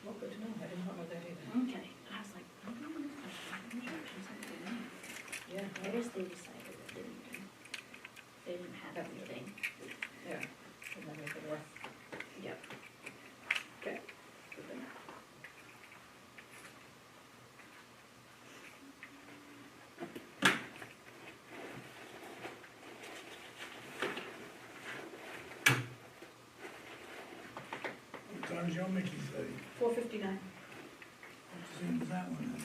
Well, good to know, I didn't know that either. Okay, I was like, I don't know if I should. Yeah. I guess they decided that they didn't have anything. Yeah, and then we could work. Yep. Okay. Good to know. What time's your Mickey study? 4:59. Same as that one then.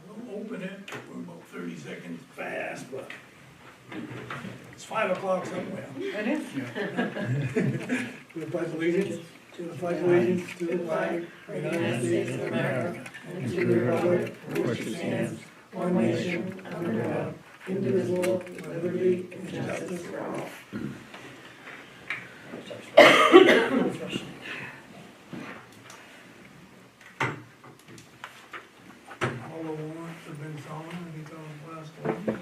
We'll open it, we're about 30 seconds fast, but it's 5 o'clock somewhere. It is? To the pledge allegiance, to the pledge allegiance, to the flag of the United States of America, and to the republic for which it stands, one nation, under God, indivisible, with liberty and justice for all. All the warrants have been signed, I think on the last one.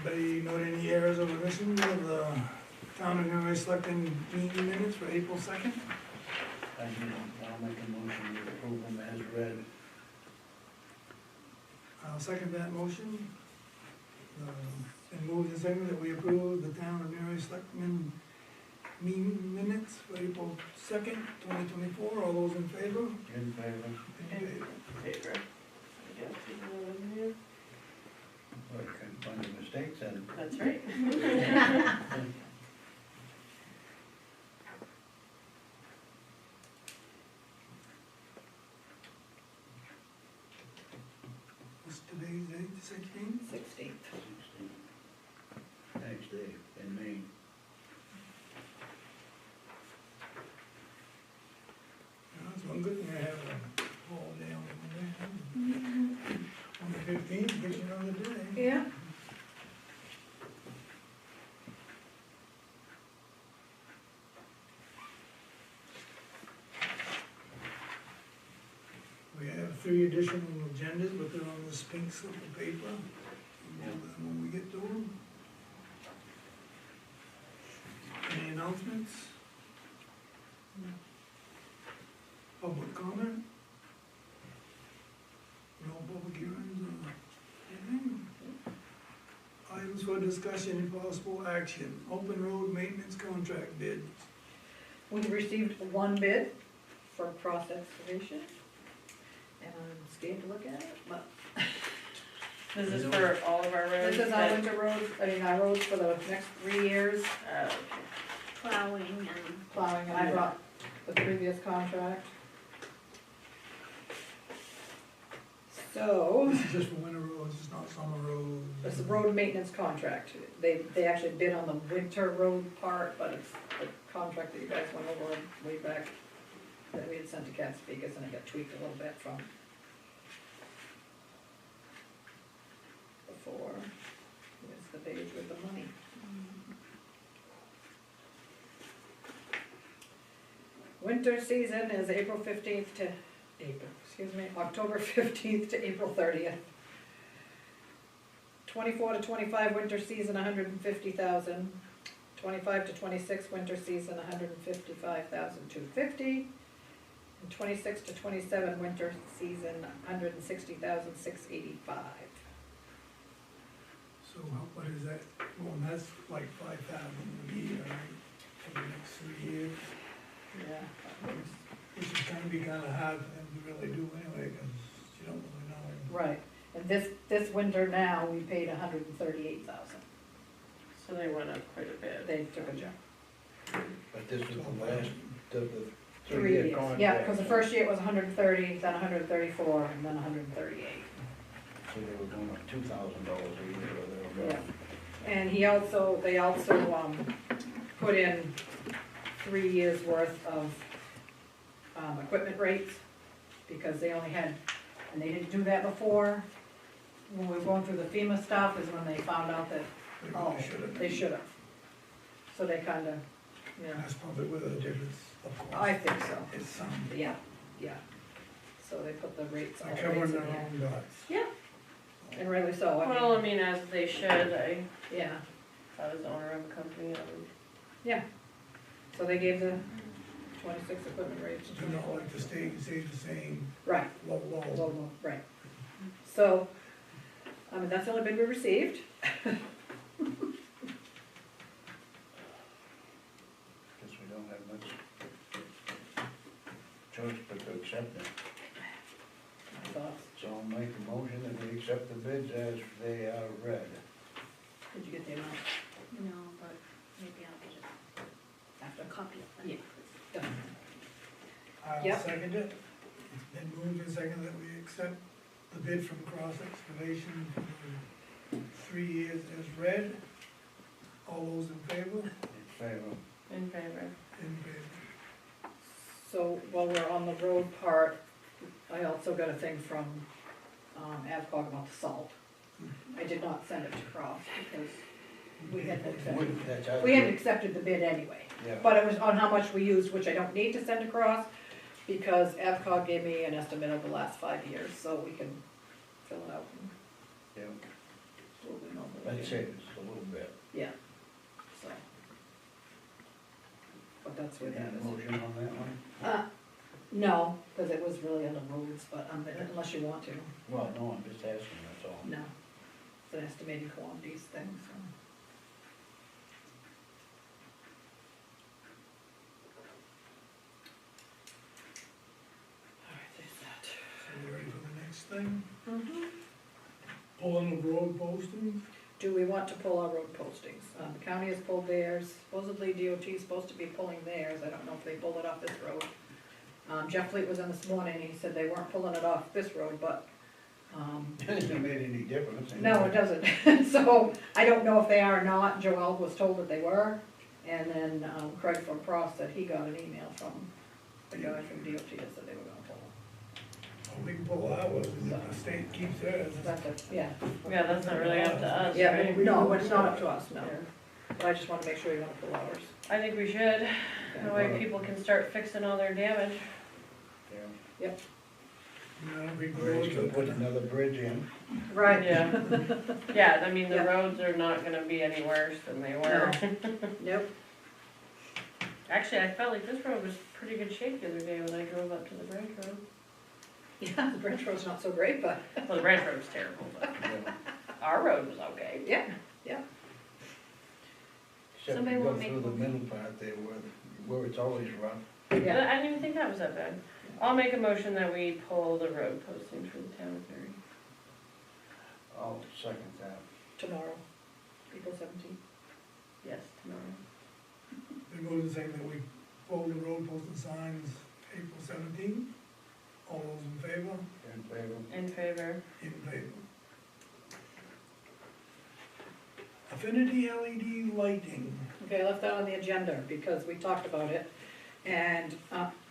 Anybody note any errors or omissions of the town of Newry Selectmen meeting minutes for April 2nd? I'll make a motion to approve them as read. I'll second that motion. And move and second that we approve the town of Newry Selectmen meeting minutes for April 2nd, 2024. All those in favor? In favor? In favor. Favor. I guess, yeah. Well, you can find the mistakes and That's right. What's today's date, 16th? 16th. 16. Thanks, Dave, in Maine. That's one good thing I have a holiday on Monday. On the 15th, gives you another day. Yeah. We have 3 additional agendas, but they're on this pink slip of paper. We'll do them when we get to them. Any announcements? Public comment? No public hearings or anything? Items for discussion and possible action, open road maintenance contract bid. We received one bid for cross excavation, and I'm scared to look at it, but This is for all of our roads? this is our winter roads, our roads for the next 3 years, Plowing and, plowing, and I brought the previous contract. So, This is just for winter roads, it's not summer roads. it's a road maintenance contract. They actually bid on the winter road part, but it's the contract that you guys went over way back that we had sent to Cat Speakers, and it got tweaked a little bit from before. Here's the page with the money. Winter season is October 15th to April 30th. 24 to 25 winter season, 150,000. 25 to 26 winter season, 155,250. And 26 to 27 winter season, 160,685. So what is that? Well, that's like 5,000 a year, right, for the next 3 years, Yeah. which is gonna be kinda hard for them to really do anyway, cause you don't really know. Right, and this winter now, we paid 138,000. So they went up quite a bit. They took a jump. But this is the last of the 3 3-year years, contract. yeah, because the first year it was 130, then 134, and then 138. So they were going up $2,000 a year, or they were Yeah. going. And they also put in 3 years worth of, equipment rates, because they only had, and they didn't do that before. When we were going through the FEMA stuff is when they found out that, They oh, really should've. they should have. So they kinda Yeah, That's probably where the difference, of course. I think so, Is some, yeah, yeah. So they put the rates, all they're the covering rates in their there. own butts. Yeah, and rightly so, Well, I I mean, as they should, if yeah, I was the owner of a company, I would. yeah. So they gave the 26 equipment rates. Do not like to stay the same, Right, low, low, low. low, right. So, I mean, that's the only bid we received. Guess we don't have much choice but to accept it. My thoughts. So I'll make a motion that we accept the bids as they are read. Did you get the amount? No, but maybe I'll get After. a copy of that. Yeah. Done. I'll Yep. second it. It's been moved and seconded that we accept the bid from Cross Excavation for 3 years as read. All those in favor? In favor. In favor. In favor. So while we're on the road part, I also got a thing from Avcog about the salt. I did not send it to Cross because we hadn't accepted, That's how we hadn't accepted the bid anyway. Yeah. But it was on how much we used, which I don't need to send across, because Avcog gave me an estimate of the last 5 years, so we can fill it out. and Yeah, we'll know what we're that's doing. it, just a little bit. Yeah, so. But that's We what have that a is. motion on that one? No, because it was really on the roads, but unless you want to, Well, no, I'm just asking, that's all. no. It's an estimated quantities thing, so. All right, there's that. So we ready for the next thing? Mm-hmm. Pulling of road postings. Do we want to pull our road postings? The county has pulled theirs, supposedly DOT is supposed to be pulling theirs, I don't know if they pulled it off this road. Jeff Fleet was in this morning, he said they weren't pulling it off this road, but, It hasn't made any difference. no, it doesn't. So, I don't know if they are or not, Joel was told that they were, and then Craig from Cross said he got an email from the guy from DOT that said they were gonna pull it. We can pull ours, and if the state keeps theirs. That's it, yeah. Yeah, that's not really up to us, Yeah, right? no, it's not up to us, no. Yeah. But I just wanna make sure you wanna pull ours. I think we should, that way people can start fixing all their damage. Yeah. You know, big We're roads just gonna are put another bridge in. Right. Yeah, yeah, I mean, the Yeah. roads are not gonna be any worse than they were. Nope. Actually, I felt like this road was pretty good shape the other day when I drove up to the branch road. Yeah, the branch road's not so great, but, Well, the branch road was terrible, but Yeah. our road was okay. yeah. Except Somebody you go wanna make through the a middle part there where it's always rough. Yeah. I didn't even think that was that bad. I'll make a motion that we pull the road postings for the town of Newry. I'll second that. Tomorrow, April 17th. Yes, tomorrow. They moved and saying that we pull the road post and signs April 17th. All those in favor? In favor? In favor. In favor. Affinity LED lighting. Okay, I left that on the agenda because we talked about it, and,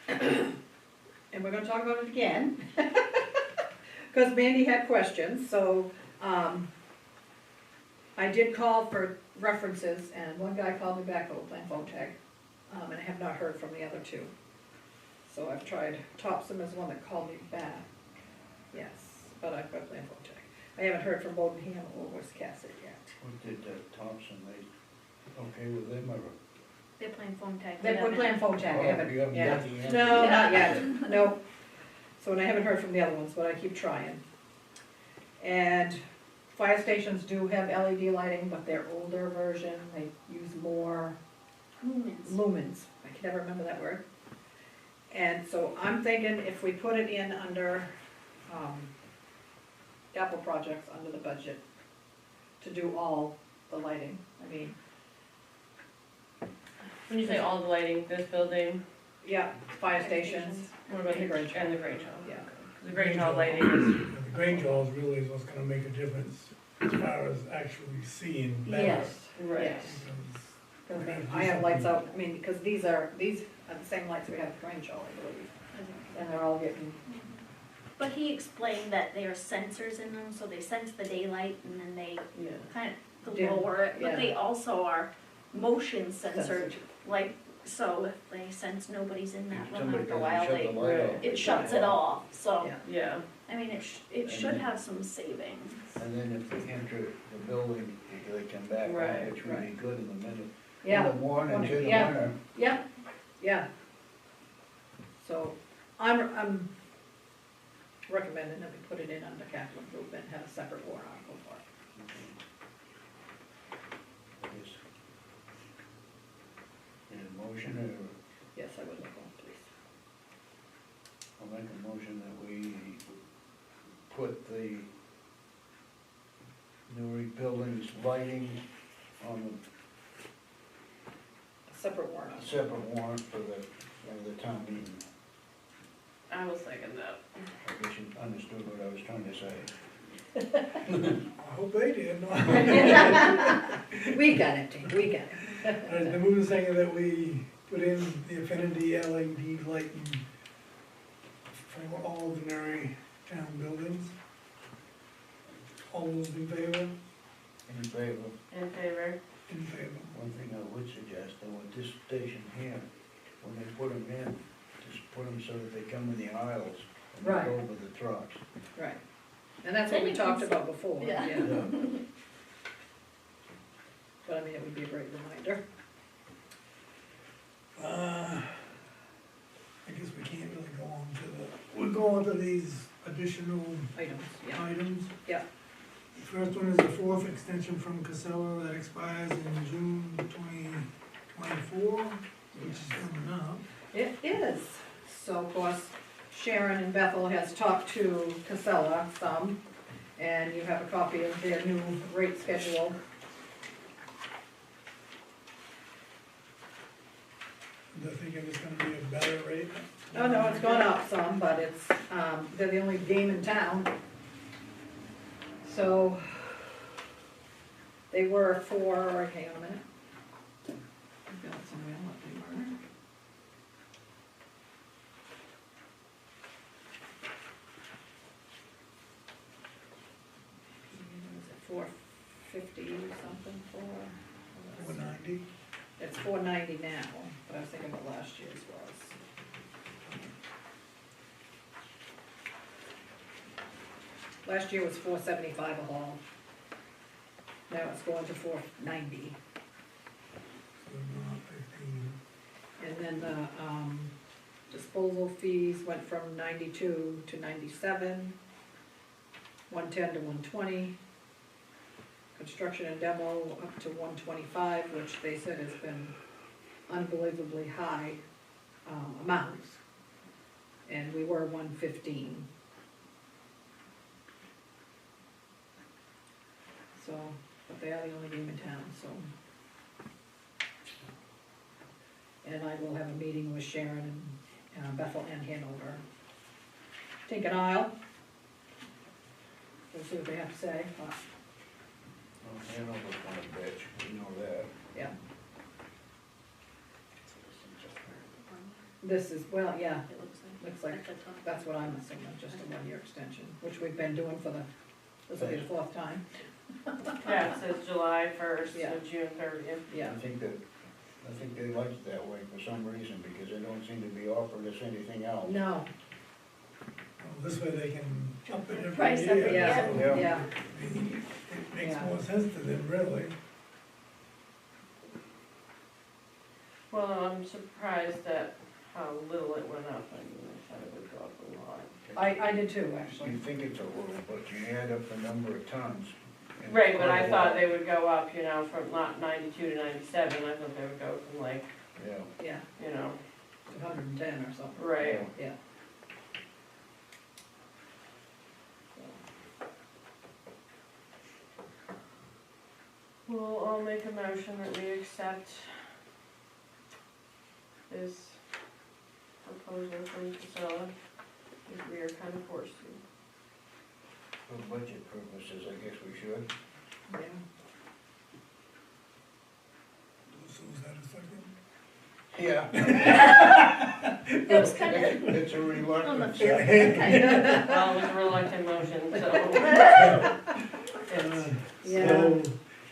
and we're gonna talk about it again. Cause Mandy had questions, so, I did call for references, and one guy called me back, but we're playing phone tag, and I have not heard from the other two. So I've tried, Topsom is one that called me back, yes, but I've got playing phone tag. I haven't heard from Bodenham or West Cassidy yet. What did Thompson, they okay with them or? They're playing phone tag. We're playing phone tag, I Oh, haven't, you haven't yeah. got the answer? No, not yet, no. So, and I haven't heard from the other ones, but I keep trying. And fire stations do have LED lighting, but they're older version, they use more lumens. I can never remember that word. And so I'm thinking if we put it in under, capital projects, under the budget, to do all the lighting, I mean, When you say all the lighting, this building, yeah, fire stations, what about And the Grange Hall. and the Grange Hall? Yeah. The Grange Hall lighting is, And the Grange Halls really is what's gonna make a difference as far as actually seeing better. yes, right. yes. Because I mean, I have lights out, I mean, because these are the same lights we have at Grange Hall, I believe, and they're all getting, But he explained that there are sensors in them, so they sense the daylight and then they Yeah. kind of Dim, lower it, yeah. but they also are motion censored, Censored. like So if they sense nobody's in that room Somebody after a doesn't while, shut they, the light off. it shuts it off, so, Yeah. Yeah, I mean, it should have some savings. And then if they enter the building, they come back, Right, it's really good in the minute. In Yeah, the mornings, in the Yeah. winter. yeah, yeah. So I'm recommending that we put it in under capital improvement, have a separate warrant article for it. Yes. Need a motion, or Yes, I would like one, please. I'll make a motion that we put the Newry buildings lighting on A separate warrant a article. separate warrant for the town meeting. I will second that. I guess you understood what I was trying to say. I hope they did. We got it, Jane, we got it. The move is saying that we put in the Affinity LED lighting for all the Newry town buildings. All those in favor? In favor? In favor? In favor. One thing I would suggest, though, with this station here, when they put them in, just put them so that they come in the aisles and Right. go over the trucks. Right, and that's what we talked about before, Yeah. yeah. But I mean, it would be a great reminder. I guess we can't really go on to we'll go on to these additional Items, yeah. items. Yeah. The first one is the fourth extension from Casella that expires in June 2024, which is coming up. It is. So of course, Sharon and Bethel has talked to Casella some, and you have a copy of their new rate schedule. They're thinking it's gonna be a better rate. Oh, no, it's gone up some, but it's, they're the only game in town. So, they were for, hang on a minute. I've got somewhere what they were. Was it 450 something for? 490. It's 490 now, but I was thinking what last year's was. Last year was 475 a haul. Now it's going to 490. So not 15. And then the disposal fees went from 92 to 97, 110 to 120. Construction and demo up to 125, which they said has been unbelievably high amounts. And we were 115. So, but they are the only game in town, so. And I will have a meeting with Sharon and Bethel and Hanover. Tink and Isle. We'll see what they have to say, but, Oh, Hanover's one of the bitch, we know that. yeah. This is, well, yeah, It looks like, at the top. that's what I'm assuming, just a one-year extension, which we've been doing for this will be the fourth time. Yeah, it says July first Yeah. to June 30th. Yeah, I think they liked it that way for some reason, because they don't seem to be offering us anything else. no, Well, this way they can up it every Price year. every yeah, so year. yeah, It makes Yeah. more sense to them, really. Well, I'm surprised at how little it went up. I mean, I thought it would go up a lot. I did too, actually. You think it's a little, but you add up the number of tons. and it's Right, but quite I a thought lot. they would go up, you know, from not 92 to 97. I thought they would go from like, Yeah. Yeah, you know, 110 or something. right. Yeah. Well, I'll make a motion that we accept this proposal from Casella, if we are kind of forced to. For budget purposes, I guess we should. Yeah. So is that a second? Yeah. It was kind of, It's a reluctance. Okay. Well, it was a reluctant motion, so. It's, Yeah. So,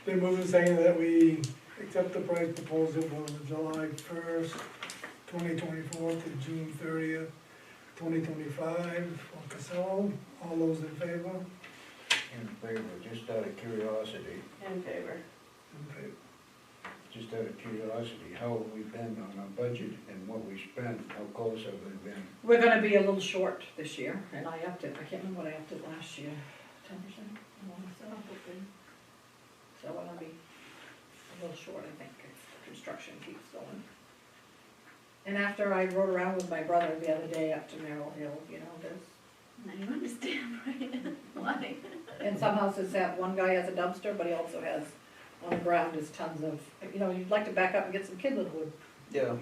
they move in saying that we accept the price proposal for the July 1st, 2024 to June 30th, 2025 for Casella. All those in favor? In favor, just out of curiosity, In favor. In favor. just out of curiosity, how have we been on our budget and what we spent, how close have we been? We're gonna be a little short this year, and I upped it, I can't remember what I upped it last year, 10%, I wanna say. Probably. So we're gonna be a little short, I think, if the construction keeps going. And after I rode around with my brother the other day up to Merrill Hill, you know, there's, Now you understand, right? Why? and some houses have, one guy has a dumpster, but he also has, on the ground is tons of, you know, you'd like to back up and get some kindling wood. Yeah.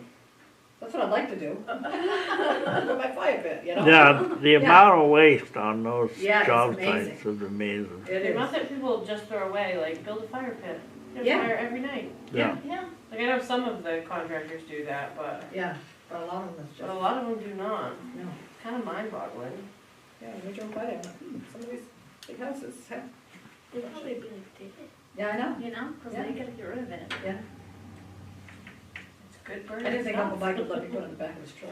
That's what I'd like to do. For my fire pit, you know? Yeah, the amount of waste on those Yeah, it's job amazing. sites is amazing. It The is. amount that people just throw away, like build a fire pit, get a Yeah. fire every night. Yeah, Yeah. Like I know some of the contractors do that, but Yeah, but a lot of them is a just, lot of them do not. no. It's kind of mind boggling. Yeah, we drove by there, some of these big houses have, They'd probably be like, did it, yeah, I know, you know, cause Yeah. they gotta get rid of it. yeah. It's good I burning didn't think Uncle stuff. Mike would let me put it in the back of his truck.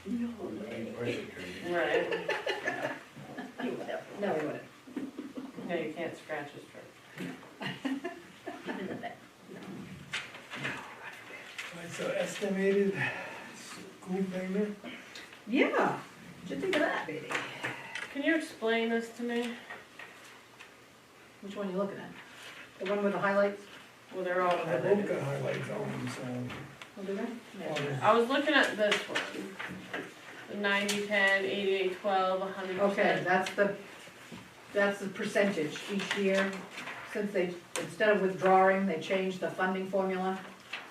No, Ain't pressure treated. Right. you would have, No, he wouldn't. No, you can't scratch his truck. even the back. Right, so estimated school payment, Yeah, what'd you think of that, baby? Can you explain this to me? Which one are you looking at? The one with the highlights? Well, they're all I wrote the highlights on them, so. What do they? I was looking at this one. The 90, 10, 88, 12, 100%. Okay, that's the percentage each year. Since they, instead of withdrawing, they changed the funding formula.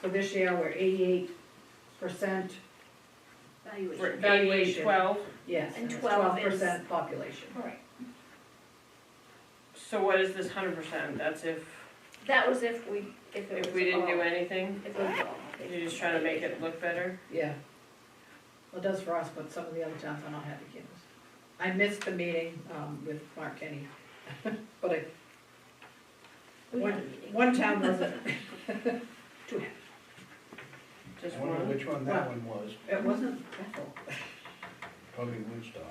So this year, we're 88%, Valuation. Valuation. 12. yes, And and 12 is- 12% population. Right. So what is this 100%? That's if That was if we didn't do anything? If it was all. You're just trying to make it look better? Yeah. Well, it does for us, but some of the other towns are not happy campers. I missed the meeting, with Mark Kenny, but We had a meeting. one town wasn't too happy. Just I wonder one? which one that one was, It wasn't Bethel. probably Woodstock.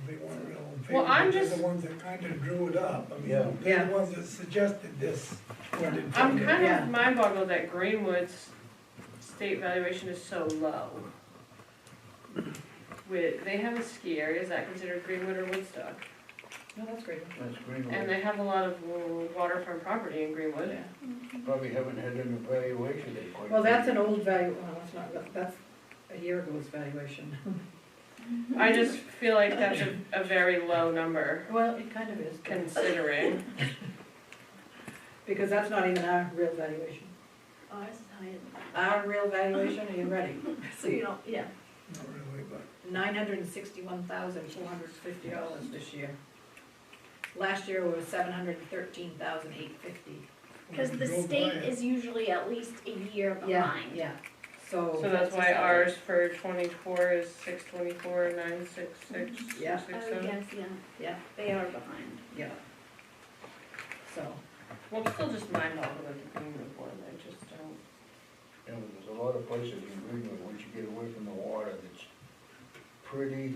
They weren't real in favor, Well, I'm but they're just- the ones that kinda drew it up. I mean, Yeah. they're Yeah. the ones that suggested this. weren't in I'm favor. kind Yeah. of mind boggled that Greenwood's state valuation is so low. They have a ski area, is that considered Greenwood or Woodstock? No, that's great. That's And Greenwood, they have a lot of waterfront property in Greenwood. Yeah. probably haven't had an evaluation in quite. Well, that's an old value, well, that's not, that's a year ago's valuation. I just feel like that's a very low number Well, it kind of is, considering. because that's not even our real valuation. Ours is higher than that. Our real valuation, are you ready? So you don't, yeah. Not really, but. $961,450 this year. Last year was $713,850. Cause the Go state buy it. is usually at least a year Yeah, behind. yeah, so. So that's why ours for 24 is 624, 966, Yeah. I would 667. guess, yeah. Yeah, They are behind. yeah. So, Well, I'm still just mind boggled at the Greenwood one, I just don't. Yeah, but there's a lot of places in Greenwood, once you get away from the water, that's pretty.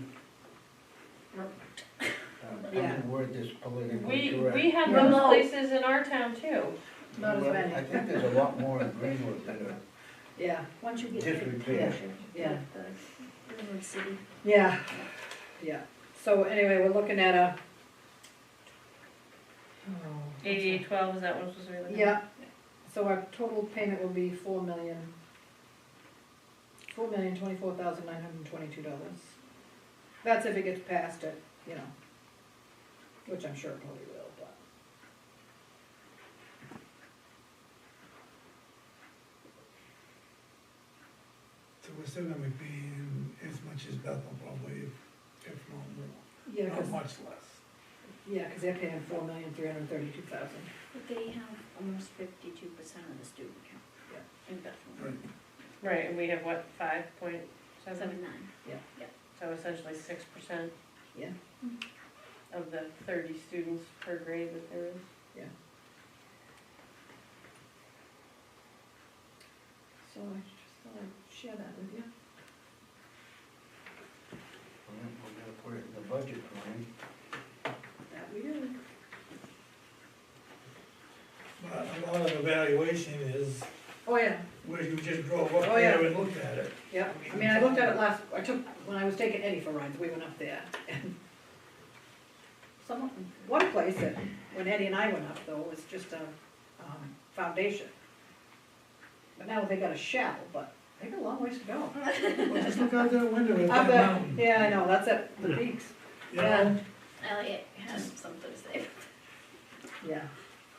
Yeah. The word that's politically We correct. have Yeah. those places in our town too. not as Well, many. I think there's a lot more in Greenwood that are Yeah, Once you get disrepair. yeah. the Greenwood City. Yeah, yeah. So anyway, we're looking at a. oh, 8812, is that what I'm supposed to be looking at? Yeah, so our total payment will be $4,024,922. That's if it gets past it, you know, which I'm sure it probably will, but. So we're still gonna be paying as much as Bethel probably, if not more. Yeah, Not 'cause- much less. yeah, 'cause they're paying $4,332,000. But they have almost 52% of the student count. Yeah. In Bethel. Right. Right, and we have what, 5.7? 7-9. So essentially 6% Yeah, of the 30 students per grade that there is. yeah. So I just thought I'd share that with you. We're gonna put it in the budget plan. That we did. But a lot of evaluation is Oh, yeah, where you just drove up Oh, yeah. there and looked at it. yeah. I mean, I looked at it when I was taking Eddie for rides, we went up there. And one place that, when Eddie and I went up though, was just a, foundation. But now they got a shell, but they got a long ways to go. Well, just look out that window at Up that there, mountain. yeah, I know, that's at the peaks, You know? Elliot has something to say. yeah.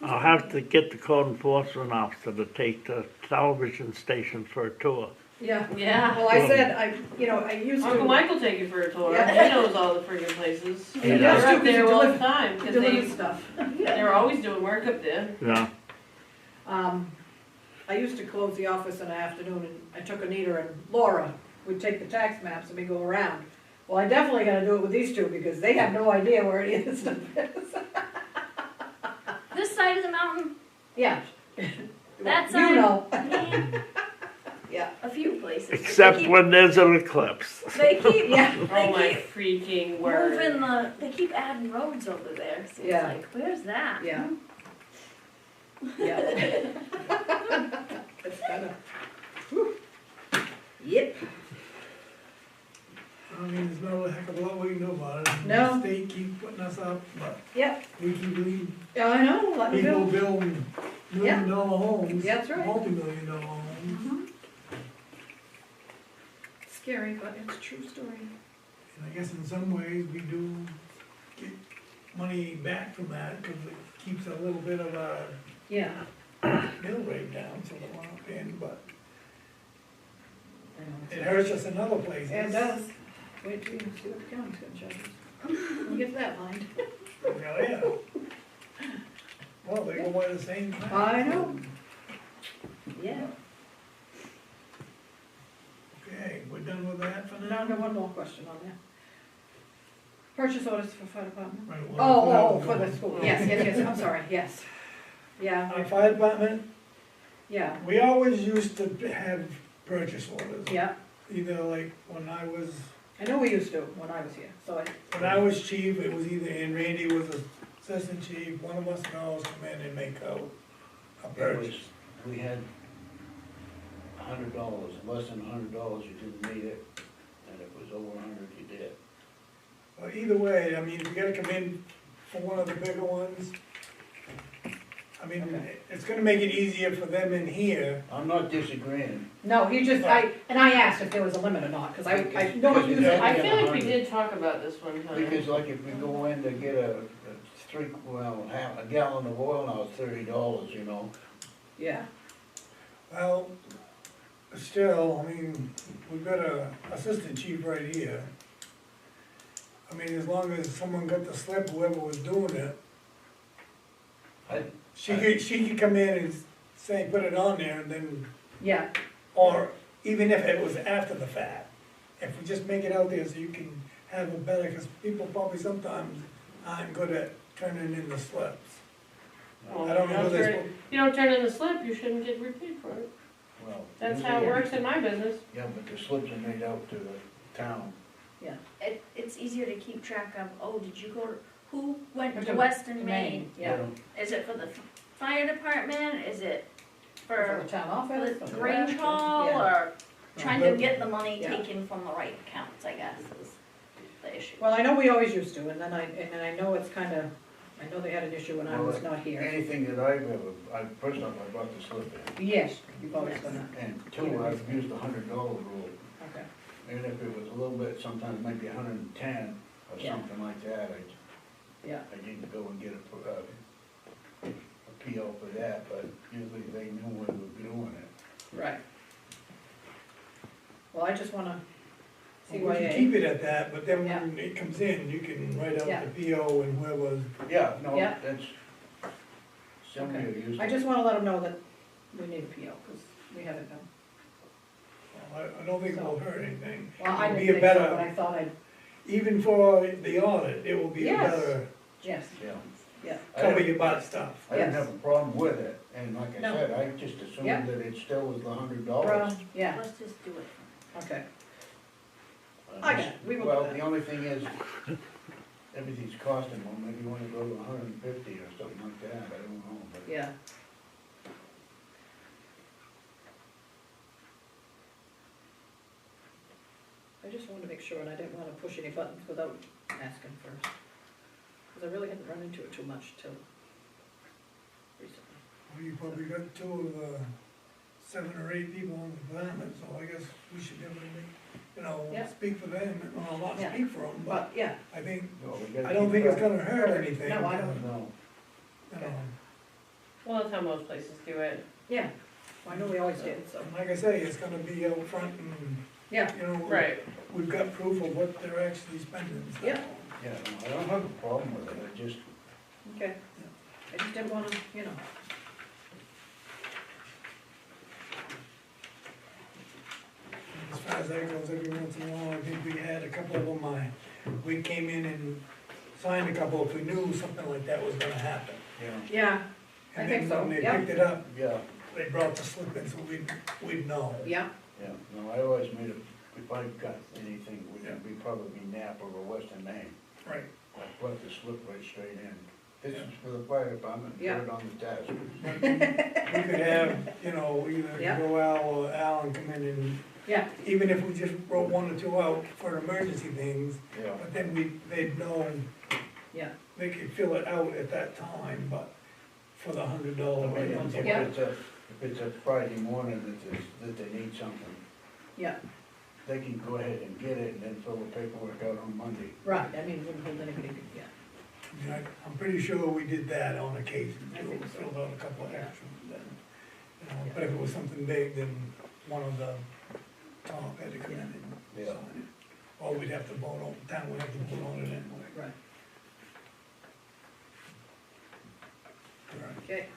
I'll have to get the code enforcement officer to take the television station for a tour. Yeah, Yeah. well, I said, I used to. Uncle Mike will take you for a tour. Yeah. He knows all the friggin' places. He They're does too, up 'cause he there all the delivers- time, cause Deliver stuff. they're always doing work up there. Yeah, I used to close the office in the afternoon, and I took Anita and Laura, would take the tax maps and we go around. Well, I definitely gotta do it with these two, because they have no idea where any of this stuff is. This side of the mountain, Yeah. That You side? know, yeah, yeah, a few places. except They keep- when there's an eclipse. They keep, yeah, Oh they my keep freaking word. moving they keep adding roads over there, so it's Yeah. like, where's that? yeah. Yeah. It's kinda, whew. Yep. I mean, there's no heck of a lot we can do about it. No. The state keep putting us up, but Yep, we keep leaving yeah, I know, let me people go. building $1 million homes. That's right. Multi-million-dollar homes. Mhm. Scary, but it's a true story. And I guess in some ways, we do get money back from that, cause it keeps a little bit of our Yeah. mill rate down, so we're not paying, but I know. it hurts us in other places. It does. Wait till you see what the county's gonna charge us. When you get to that line. Oh, yeah. Well, they go by the same time. I know. Yeah. Okay, we're done with that for Now now? I've got one more question on there. Purchase orders for fire department? Right, well, Oh, that's for what I the was school, going. yes, yes, I'm sorry, yes. Yeah, Our fire department, yeah, we always used to have purchase orders. yeah. Either like when I was I know we used to when I was here, so chief, it was either, and Randy was assistant chief, one of us can always come in and make a It was, purchase. we had $100, less than $100 you didn't need it, and if it was over 100 you did. Well, either way, I mean, if you gotta come in for one of the bigger ones, I mean, Okay. it's gonna make it easier for them in here. I'm not disagreeing. no, he just, and I asked if there was a limit or not, cause I know it usually. I feel like we did talk about this one time. Because like if we go in to get half a gallon of oil now, it's $30, you know? Yeah, Well, still, I mean, we've got a assistant chief right here. I mean, as long as someone got the slip, whoever was doing it, she could come in and say, put it on there and then, yeah, or even if it was after the fact. If we just make it out there so you can have a better, cause people probably sometimes aren't good at turning in the slips. Well, I don't know who this, You don't turn in the slip, you shouldn't get repaid for it. Well. That's how it works in my business. Yeah, but the slips are made out to the town. It's easier to keep track of, oh, did you go, who went to To Western Maine? yeah, Is it for the fire department, is it for the for town for office. the or Grange whatever. Hall, Yeah. or trying to get the money Yeah. taken from the right accounts, I guess, is the issue. Well, I know we always used to, and then I know it's kinda, I know they had an issue when I was not here. Anything that I've ever, first off, I brought the slip in. Yes, you've always done that, And two, I've used the $100 rule. okay, And if it was a little bit, sometimes it might be 110 or Yeah. something like that, yeah, I didn't go and get a PO for that, but usually they knew when we were doing it. right. Well, I just wanna we CYA. can keep it at that, but then Yeah. when it comes in, you can write Yeah. out the PO and whoever. Yeah, no, Yeah. that's, somebody Okay. used I to. just wanna let them know that we need a PO, cause we haven't done. I don't think it will hurt anything. Well, I It'll be didn't a think so, better- but I thought I'd, Even for the audit, it will be a Yes. better, yes, Yeah, Yeah, cover your butt stuff. I didn't Yes. have a problem with it, and like I No. said, I just assumed Yeah. that it still was the $100. well, yeah, Let's just do it. okay. I got it. We will do Well, that. the only thing is, everything's costing more, maybe you wanna go to 150 or something like that, I don't know, but. Yeah. I just wanted to make sure, and I didn't wanna push any buttons without asking first. Cause I really hadn't run into it too much till recently. Well, you probably got two of the 7 or 8 people on the department, so I guess we should be able to make, Yeah. speak for them, and well, not Yeah. speak for them, but But, yeah, I think, No, we gotta I don't keep think it's track. gonna hurt anything. No, I don't. No, Well, that's how most places do it. yeah, I know we always did, so, And like I say, it's gonna be out front and, yeah, Right. we've got proof of what they're actually spending and stuff. Yeah. yeah, no, I don't have a problem with it, I just, okay. I just didn't wanna, As far as that goes, every once in a while, I think we had a couple of them, we came in and signed a couple if we knew something like that was gonna happen. yeah, yeah, I And think then so, when they yeah. picked it up, yeah, they brought the slip in, so we'd know. yeah, yeah, no, I always made it, if I got anything, would be probably Napa or Western Maine. Right. I brought the slip right straight in. This is for the fire department, put Yeah. it on the desk. We could have, either Yeah. Joe Al or Alan come in and, yeah, even if we just wrote 1 or 2 out for emergency things, Yeah, but then they'd know yeah, they could fill it out at that time, but for the $100 I mean, items. if Yeah. it's a Friday morning that they need something, yeah, they can go ahead and get it and then fill the paperwork out on Monday. right, I mean, wouldn't hold anybody, yeah, I mean, I'm pretty sure we did that on occasion, I too, think so. filled out a couple of Yeah. extras then. But if it was something big, then one of the top had to come in and Yeah. sign it. Or we'd have to vote on, town would have to vote on it anyway. right, Right. okay.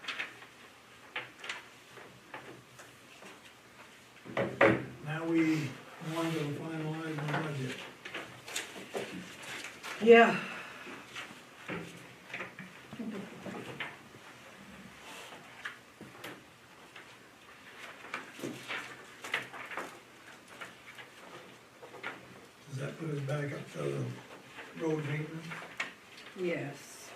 Now we want to finalize the budget. Yeah. Does that put us back up to the road maintenance? Yes.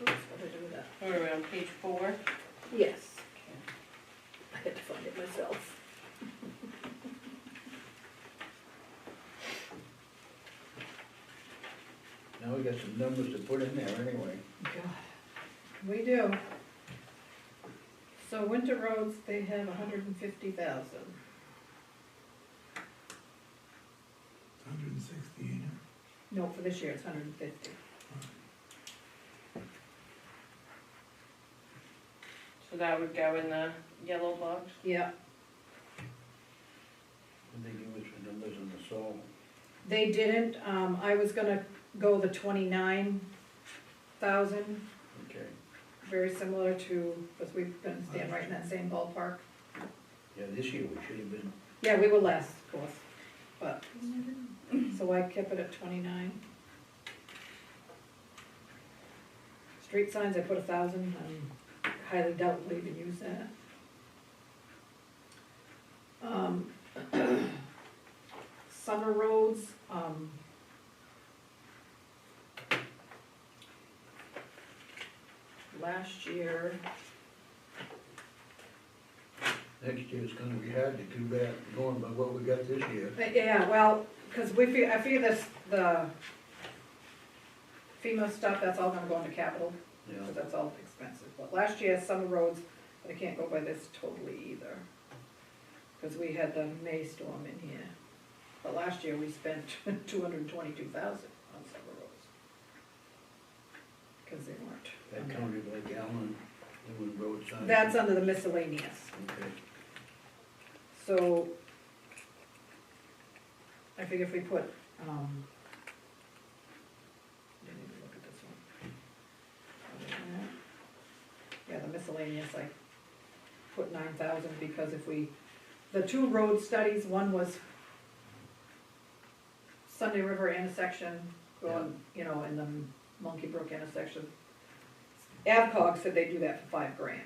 Oops, what did I do with that? What are we on, page 4? Yes. I had to find it myself. Now we got some numbers to put in there anyway. God, we do. So winter roads, they have 150,000. 160, ain't it? No, for this year, it's 150. So that would go in the yellow box? Yeah, And they give us the numbers on the soul. they didn't, I was gonna go the 29,000, Okay, very similar to, because we're gonna stand right in that same ballpark. yeah, this year we should have been, Yeah, we were less, of course, but, so I kept it at 29. Street signs, I put 1,000, I highly doubt we'll even use that. Summer roads, last year, next year's gonna be hard to do that, going by what we got this year. yeah, well, because I figure this, the FEMA stuff, that's all gonna go into capital, Yeah, because that's all expensive. But last year, summer roads, but I can't go by this totally either, because we had the May storm in here. But last year, we spent 222,000 on summer roads. Because they weren't. that counted like Allen, doing road signs. That's under the miscellaneous. Okay, So, I figure if we put, didn't even look at this one. Other than that, yeah, the miscellaneous, I put 9,000 because if we, the 2 road studies, one was Sunday River intersection, going, you know, in the Monkey Brook intersection. Avcog said they do that for $5,000,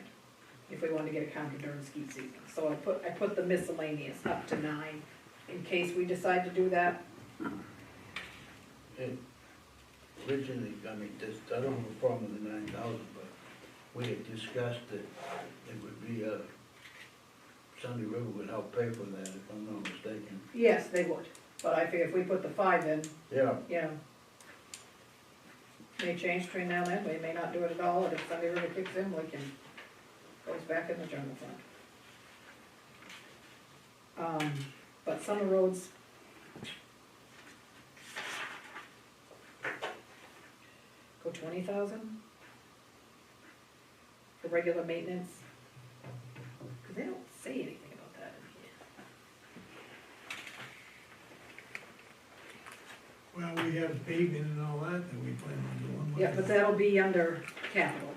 if we wanted to get a counter during ski season. So I put the miscellaneous up to 9, in case we decide to do that. And originally, I mean, I don't have a problem with the 9,000, but we had discussed that it would be, Sunday River would help pay for that, if I'm not mistaken. Yes, they would, but I figure if we put the 5 in, Yeah. you know, may change between now and then, we may not do it at all, and if Sunday River kicks in, we can, goes back in the general fund. But summer roads, go 20,000 for regular maintenance, cause they don't say anything about that in here. Well, we have paving and all that we plan on doing. Yeah, but that'll be under capital.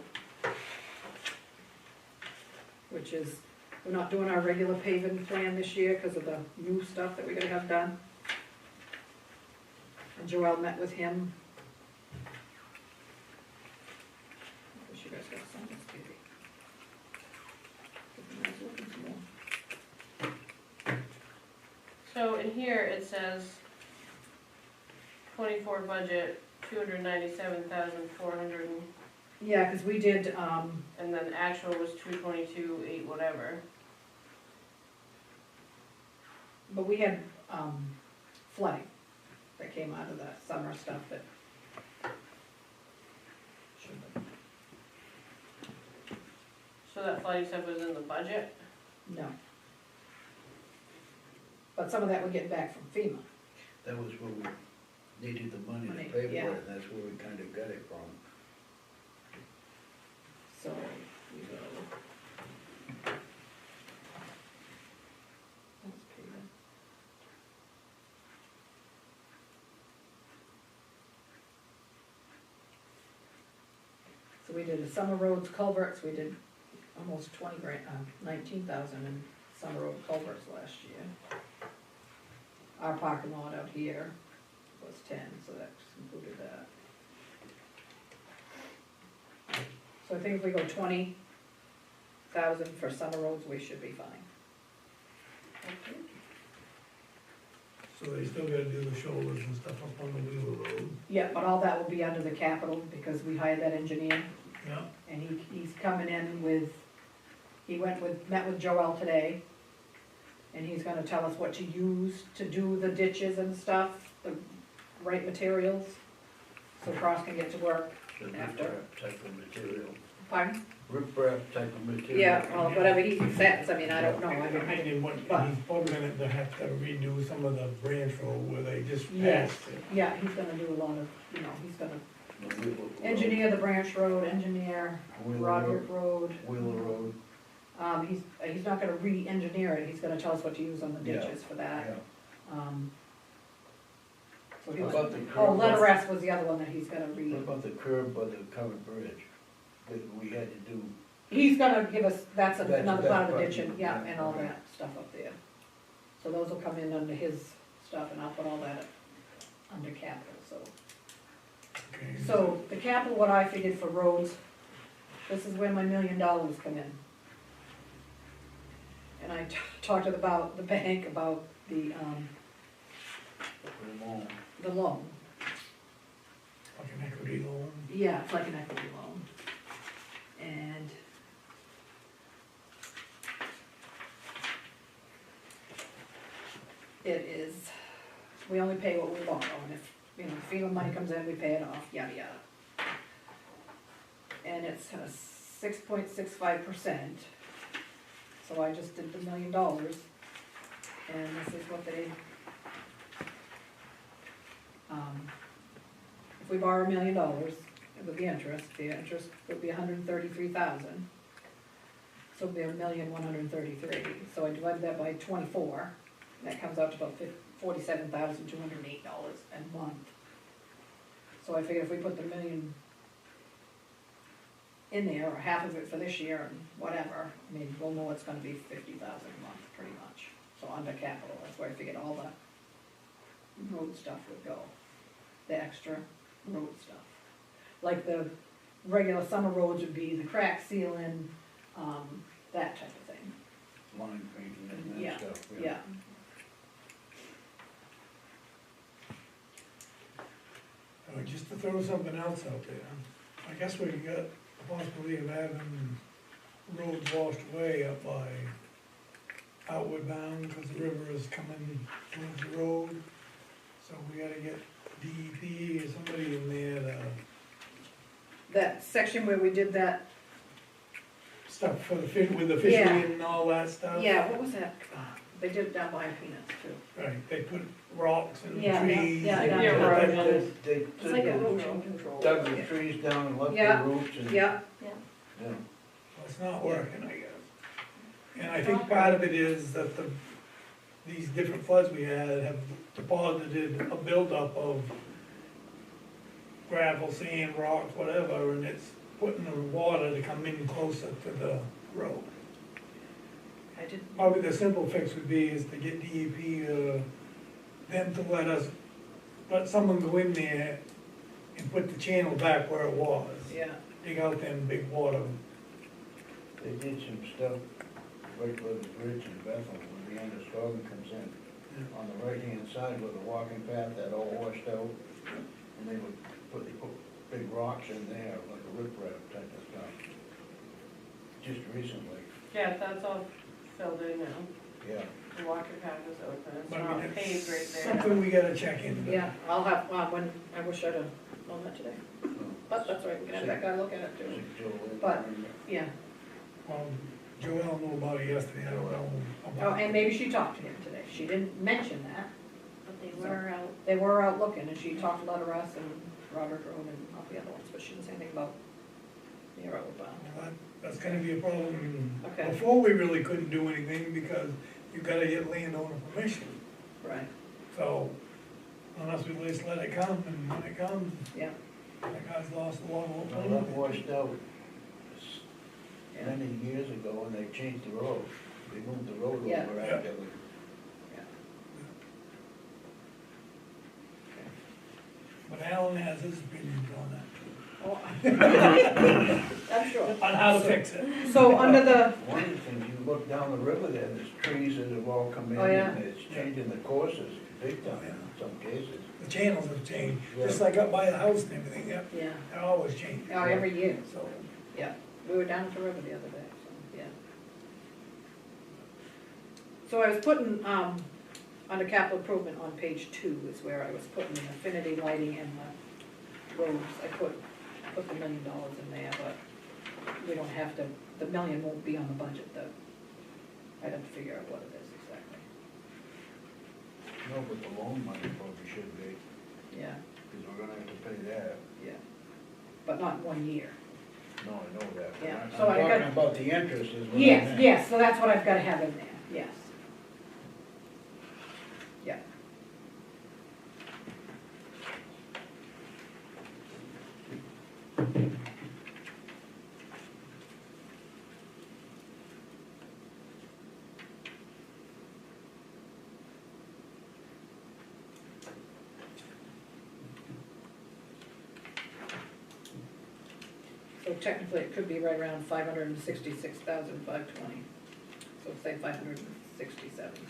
Which is, we're not doing our regular paving plan this year because of the new stuff that we're gonna have done. And Joel met with him. I wish you guys got some of this, baby. Get the guys looking some more. So in here, it says 24 budget, 297,400, Yeah, cause we did, and then actual was 222,8 whatever. but we had, flooding that came out of the summer stuff that. Should've been. So that flooding stuff was in the budget? No. But some of that we're getting back from FEMA. That was where we needed the money to Money, pay for yeah. it, and that's where we kind of got it from. So we go. That's paving. So we did the summer roads culverts, we did almost 20,000, 19,000 in summer road culverts last year. Our parking lot out here was 10, so that included that. So I think if we go 20,000 for summer roads, we should be fine. So they still gotta do the shoulders and stuff up on the Wheeler Road. Yeah, but all that will be under the capital because we hired that engineer Yeah. and he's coming in with, met with Joel today. And he's gonna tell us what to use to do the ditches and stuff, the right materials, so Cross can get to work. The After. riprap type of material. Pardon? Riprap type of material. Yeah, well, whatever he says, I mean, I don't know, I And mean, then what, but- he's probably gonna have to redo some of the branch road where they just Yes. passed it. yeah, he's gonna do a lot of, you know, he's gonna The Wheeler Road. engineer the branch road, engineer Wheeler Roderick Road. Road. Wheeler Road, He's not gonna re-engineer it, he's gonna tell us what to use on the Yeah. ditches for that. yeah. So he What was, about the curb? oh, letter S was the other one that he's gonna What re, about the curb by the covered bridge that we had to do? he's gonna give us, that's That's- another part of the that's ditching, right. yeah, and all Okay. that stuff up there. So those will come in under his stuff, and I'll put all that under capital, so. Okay. So, the capital, what I figured for roads, this is where my $1 million come in. And I talked about the bank, about the loan. Like an equity loan. Yeah, it's like an equity loan. And it is, we only pay what we borrow, and if, you know, FEMA money comes in, we pay it off, yada yada. And it's 6.65%, so I just did the $1 million, and this is what they, if we borrow $1 million, with the interest would be 133,000. So it'd be 1,133,000, so I divided that by 24, and that comes out to about $47,208 a month. So I figured if we put the $1 million in there, or half of it for this year and whatever, I mean, we'll know it's gonna be $50,000 a month, pretty much. So under capital, that's where I figured all the road stuff would go. The extra road stuff. Like the regular summer roads would be the crack sealing, that type of thing. Line painting and Yeah, that stuff. Yeah, Just to throw something else out there, I guess we got the possibility of having roads washed away up by Outward Bound, because the river is coming towards the road. So we gotta get DEP or somebody in there to that section where we did that, stuff for the fish, with the fishing Yeah. and all that stuff. yeah, what was that? They did it down by Peanuts too. Right, they put rocks and Yeah, trees. yeah, and- yeah, right. They It's like erosion control. dug the trees down and left Yeah. the roots and. Yeah, Yeah. Well, it's not working, I guess. And I think part of it is that these different floods we had have deposited a buildup of gravel, sand, rocks, whatever, and it's putting the water to come in closer to the road. I did, Probably the simple fix would be is to get DEP, them to let someone go in there and put the channel back where it was. yeah, Dig out them big water. They did some stuff right where the bridge in Bethel, where the end of Scoggin comes in. On the right-hand side where the walking path, that all washed out, and they put big rocks in there, like a riprap type of stuff. Just recently, Yeah, that's all filled in now. yeah. The walking path is open, it's But I mean, not paved right it's there. something we gotta check into. yeah, I'll have, I wish I'd have known that today, but that's right, we can have that guy look at it too. But- Yeah, Joelle knew about it yesterday, I don't know. oh, and maybe she talked to him today, she didn't mention that, But they were out, they were out looking, and she talked about Russ and Robert Road and all the other ones, but she didn't say anything about near Outbound. That's gonna be a problem. Okay. Before, we really couldn't do anything because you gotta get landowner permission. Right, So unless we just let it come, and when it comes, yeah, that guy's lost a lot of. Well, that washed out yeah, many years ago, and they changed the road. They moved the road Yeah. over Yeah. actively. yeah. But Alan has his opinions on that, Oh, I'm sure. on how to fix it. So under the, One of the things, you look down the river there, there's trees that have all come in, Oh, yeah. and it's changing the courses big time in some cases. The channels have changed, just like up by the house and everything, yeah, yeah, they're always changing. oh, every year, So, yeah, we were down at the river the other day, so, yeah. So I was putting, under capital improvement on page 2 is where I was putting the affinity lighting and the roads. I put the $1 million in there, but we don't have to, the million won't be on the budget though. I'd have to figure out what it is exactly, No, but the loan money probably should be, yeah, because we're gonna have to pay that. yeah, but not 1 year. No, I know that. Yeah, I'm so I got- talking about the interest is what I Yes, meant. yes, so that's what I've gotta have in there, yes. Yeah. So technically, it could be right around 566,520. So say 567,000.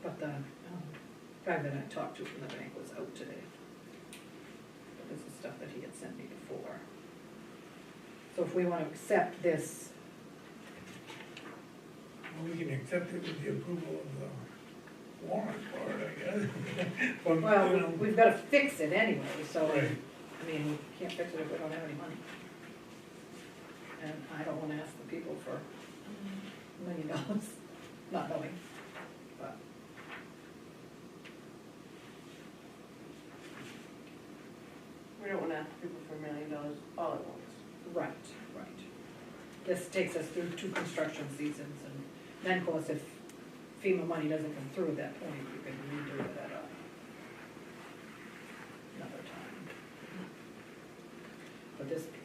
But the guy that I talked to from the bank was out today. But this is stuff that he had sent me before. So if we want to accept this, well, we can accept it with the approval of the warrant for it, I guess. From, you well, know, we've got to fix it anyway, so, Right. I mean, we can't fix it if we don't have any money. And I don't want to ask the people for $1 million, not knowing, but. We don't wanna ask people for $1 million all at once. Right, right. This takes us through 2 construction seasons, and then, of course, if FEMA money doesn't come through at that point, you can redo it at a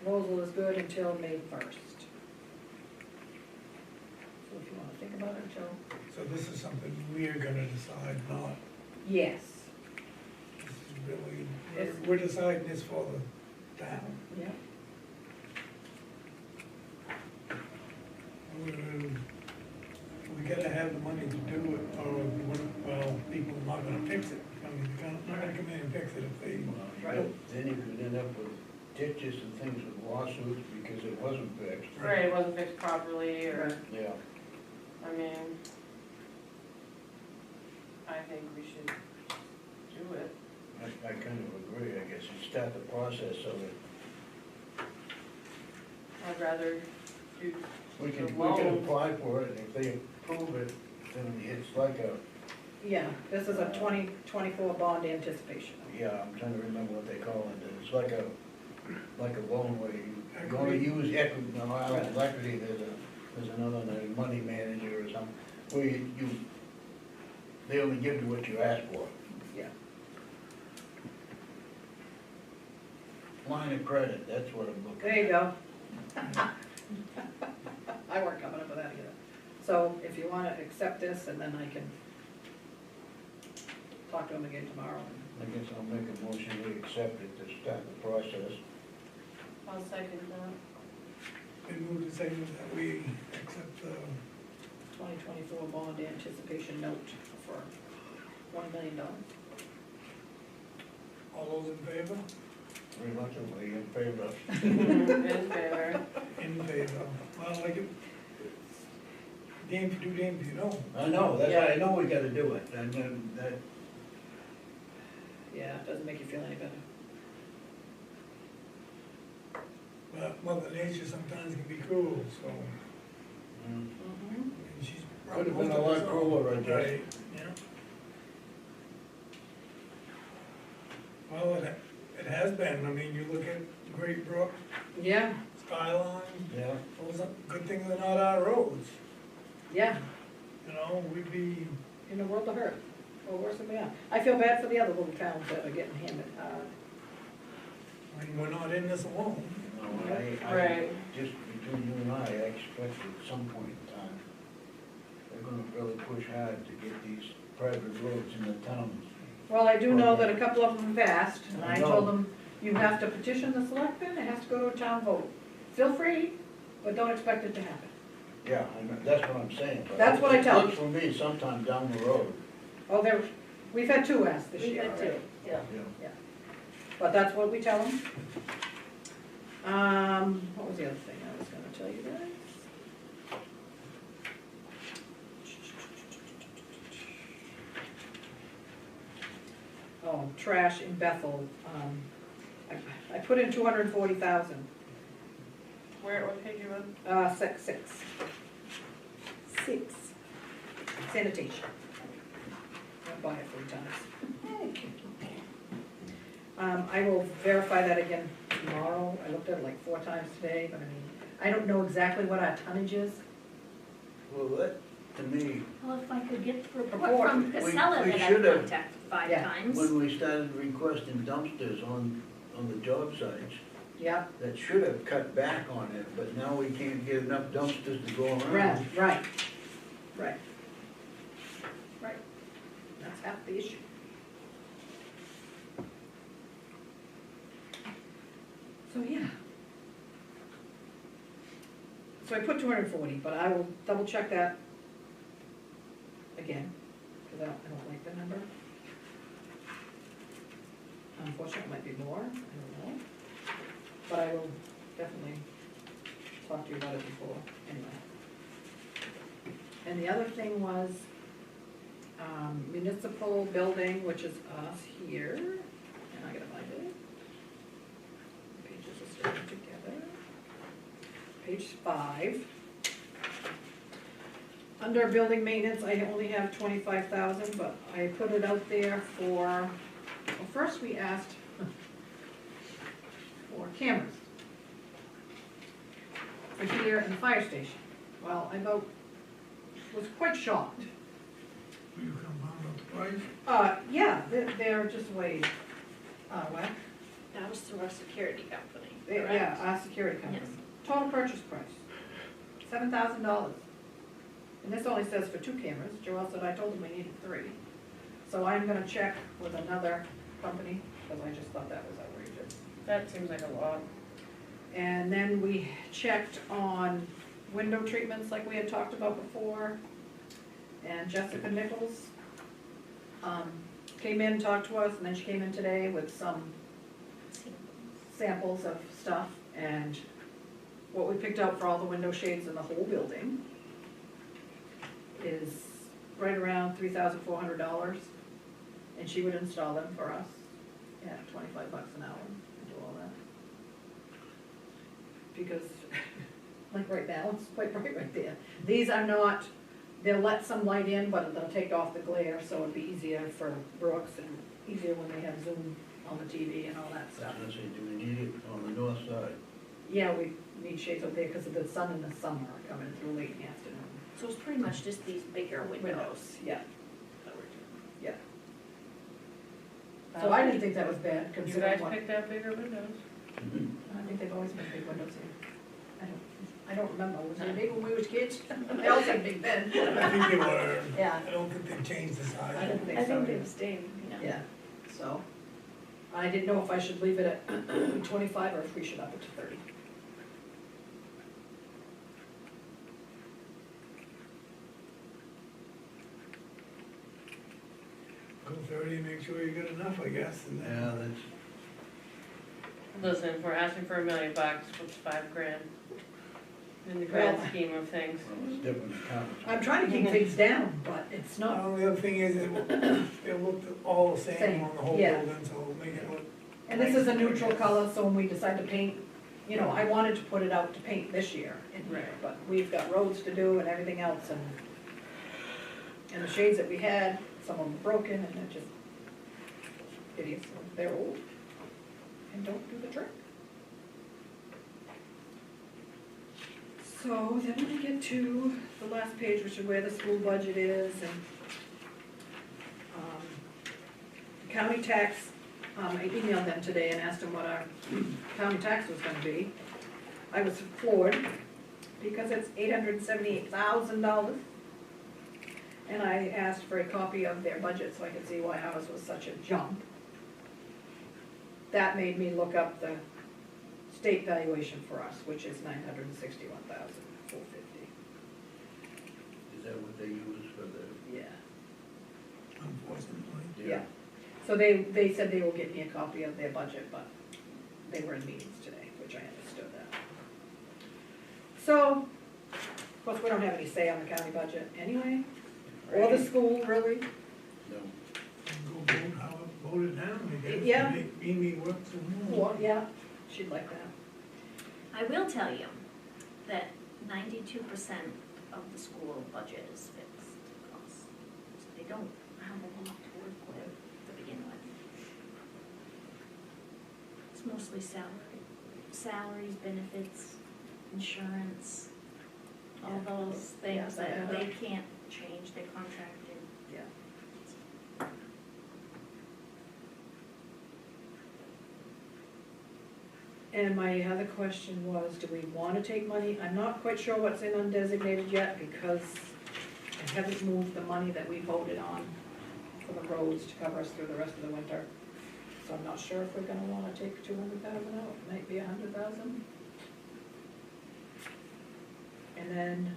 Proposal is good until May 1st. So if you wanna think about it, Joe? So this is something we're gonna decide, not, Yes. this is really, Yes. we're deciding this for the town. Yeah. We gotta have the money to do it, or, well, people are not gonna fix it. I mean, they're not gonna come in and fix it if they, Right. Then you could end up with ditches and things with lawsuits because it wasn't fixed. Right, it wasn't fixed properly, or, Yeah. I mean, I think we should do it. I kind of agree, I guess, you start the process so that I'd rather do, we can Loan. apply for it, and if they approve it, then it's like a, Yeah, this is a 2024 bond anticipation. yeah, I'm trying to remember what they call it, it's like a loan where you're gonna use equity, no, I don't know, equity, there's another, money manager or something, where they only give you what you ask for. Yeah. Line of credit, that's what I'm looking at. There you go. I weren't coming up with that either. So if you wanna accept this, and then I can talk to him again tomorrow. I guess I'll make a motion, we accept it to start the process. I'll second that. they move to say that we accept the 2024 bond anticipation note for $1 million. all those in favor? Reluctantly in favor. In favor. In favor. Well, like, damn if you do, damn if you don't. I know, I know we gotta do it, and then that, Yeah, it doesn't make you feel any better. But Mother Nature sometimes can be cruel, so, I mean, she's. Could have been a lot crueler, I guess. Right, yeah. Well, it has been, I mean, you look at Great Brook, Yeah, Skyline, Yeah, those are good things they're not our roads, yeah, you know, we'd be, in a world of hurt, or worse than we are. I feel bad for the other little towns that are getting hammered. I mean, we're not in this alone. no, Right. just between you and I expect at some point in time, they're gonna really push hard to get these private roads in the towns. Well, I do know that a couple of them have asked, and I I know. told them, you have to petition the selectmen, it has to go to a town vote. Feel free, but don't expect it to happen. Yeah, I know, that's what I'm saying. but That's what I tell It looks for me sometime down the road. Oh, we've had 2 asked this We've year had two, already. yeah. Yeah. But that's what we tell them. What was the other thing I was gonna tell you guys? Oh, trash in Bethel, I put in 240,000, What page you on? six. Sanitation. I'll buy it 3 times. I will verify that again tomorrow. I looked at it like 4 times today, but I mean, I don't know exactly what our tonnage is. Well, that, to me, Well, if I could get the Report. report from We Casella we that should I've have- contacted 5 Yeah. times. when we started requesting dumpsters on the job sites, Yeah, that should have cut back on it, but now we can't get enough dumpsters to go around. right. That's half the issue. So, yeah. So I put 240, but I will double check that again, because I don't like the number. Unfortunately, it might be more, I don't know. But I will definitely talk to you about it before, anyway. And the other thing was municipal building, which is us here, and I gotta find it. The pages are sticking together. Page 5. Under building maintenance, I only have 25,000, but I put it out there for, well, first we asked for cameras for here and the fire station. Well, I was quite shocked. Will you come round up the price? Yeah, they're just way, what? That was through our security company. Yeah, our security company. Yes. Total purchase price, $7,000. And this only says for 2 cameras. Joel said I told him we needed 3. So I'm gonna check with another company, because I just thought that was outrageous. That seems like a lot. And then we checked on window treatments like we had talked about before. And Jessica Nichols came in, talked to us, and then she came in today with some samples of stuff. And what we picked out for all the window shades in the whole building is right around $3,400. And she would install them for us at $25 an hour and do all that. Because, like right now, it's quite bright right there. These are not, they'll let some light in, but they'll take off the glare, so it'd be easier for Brooks and easier when they have Zoom on the TV and all that I stuff. was gonna say, do we need it on the north side? Yeah, we need shades up there because of the sun in the summer coming through late in the afternoon. So it's pretty much just these bigger windows. Yeah, that we're doing. yeah. So I didn't think that was bad You considering guys what, picked out bigger windows. I think they've always been big windows here. I don't remember, was it big when we was kids? They all said big then. I think they were, Yeah, I don't think they changed the I size. didn't think I so. think either. they've stayed, you know. Yeah, so, I didn't know if I should leave it at 25 or if we should up it to 30. Go 30, make sure you got enough, I guess, and then. Yeah, that's, Listen, if we're asking for $1 million, what's $5,000? In the Well- grand scheme of things. well, it's different accounts. I'm trying to keep things down, but it's not, Well, the other thing is, it looked all the same on the whole Yeah. building, so make it look. and this is a neutral color, so when we decide to paint, you know, I wanted to put it out to paint this year in here, Right. but we've got roads to do and everything else, and the shades that we had, some of them broken, and they're just hideous, they're old, and don't do the trick. So then we get to the last page, which is where the school budget is, and county tax, I emailed them today and asked them what our county tax was gonna be. I was floored, because it's $878,000. And I asked for a copy of their budget so I could see why ours was such a jump. That made me look up the state valuation for us, which is $961,450. Is that what they use for the? Yeah. Unfortunately. Yeah. So they said they will get me a copy of their budget, but they were in meetings today, which I understood that. So, of course, we don't have any say on the county budget anyway, or the school, really. No. Go vote, how it voted down, I guess. Yeah. Make Mimi work some more. Well, yeah, she'd like that. I will tell you that 92% of the school budget is fixed costs. So they don't have a lot to work with to begin with. It's mostly salaries, benefits, insurance, all Yeah. those things Yeah, that yeah. they can't change, they're contracted. Yeah. And my other question was, do we wanna take money? I'm not quite sure what's in undesignated yet, because I haven't moved the money that we voted on for the roads to cover us through the rest of the winter. So I'm not sure if we're gonna wanna take 200,000 out, it might be 100,000. And then,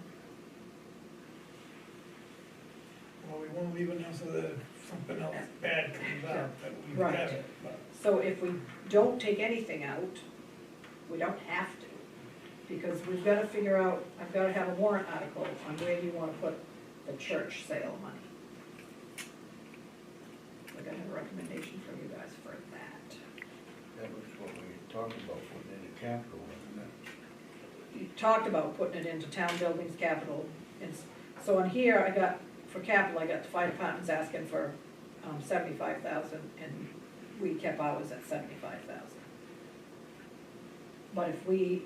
Well, we won't leave enough so that if something else bad comes up, that we Right. have it, but. so if we don't take anything out, we don't have to, because we've gotta figure out, I've gotta have a warrant article on where you wanna put the church sale money. We're gonna have a recommendation from you guys for that. That was what we talked about putting in the capital, wasn't it? You talked about putting it into town buildings capital, and so on here, I got, for capital, I got the fire department's asking for 75,000, and we kept ours at 75,000. But if we